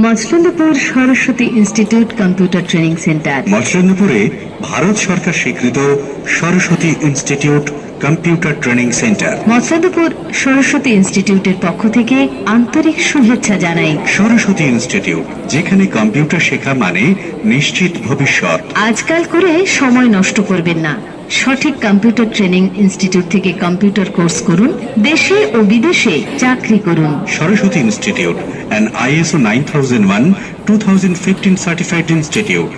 Machhalandapur Saraswati institute computer training centre. মচলন্দপুরে ভারত সরকার স্বীকৃত Saraswati institute computer training centre. Machhlandapur Saraswati ইনস্টিটিউটের পক্ষ থেকে আন্তরিক শুভেচ্ছা জানাই। সরস্বতী ইনস্টিটিউট, যেখানে কম্পিউটার শেখা মানে নিশ্চিত ভবিষ্যৎ। আজকাল করে সময় নষ্ট করবেন না, সঠিক কম্পিউটার ট্রেনিং ইনস্টিটিউট থেকে কম্পিউটার কোর্স করুন, দেশে ও বিদেশে চাকরি করুন। Saraswati institute, an ISO 9001:2015 certified institute.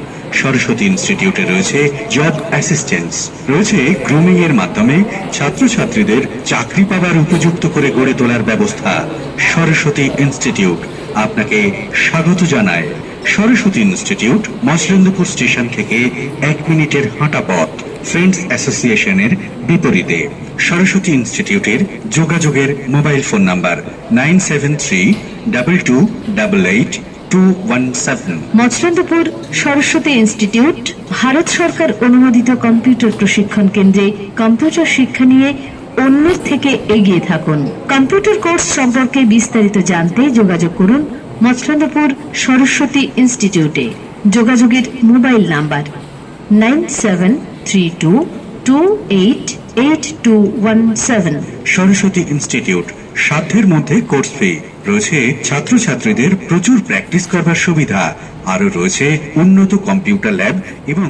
Saraswati ইনস্টিটিউটে রয়েছে জব অ্যাসিস্ট্যান্স, রয়েছে গ্রুমিং এর মাধ্যমে ছাত্রছাত্রীদের চাকরি পাওয়ার উপযুক্ত করে গড়ে তোলার ব্যবস্থা। সরস্বতী ইনস্টিটিউট আপনাকে স্বাগত জানায়। সরস্বতী ইনস্টিটিউট মচলন্দপুর স্টেশন থেকে 1 মিনিটের হাঁটা পথ, ফ্রেন্ডস অ্যাসোসিয়েশনের বিপরীতে। সরস্বতী ইনস্টিটিউটের যোগাযোগের mobile phone number 9732228217। Machhlandapur Saraswati institute Bharat সরকার অনুমোদিত কম্পিউটার প্রশিক্ষণ কেন্দ্রে কম্পিউটার শিক্ষা নিয়ে অন্যের থেকে এগিয়ে থাকুন। কম্পিউটার কোর্স সম্পর্কে বিস্তারিত জানতে যোগাযোগ করুন মচলন্দপুর সরস্বতী ইনস্টিটিউটে। যোগাযোগের মোবাইল নাম্বার 9732288217। সরস্বতী ইনস্টিটিউট, সাধ্যের মধ্যে কোর্স ফি, রয়েছে ছাত্রছাত্রীদের প্রচুর প্র্যাকটিস করবার সুবিধা, আরো রয়েছে উন্নত কম্পিউটার ল্যাব এবং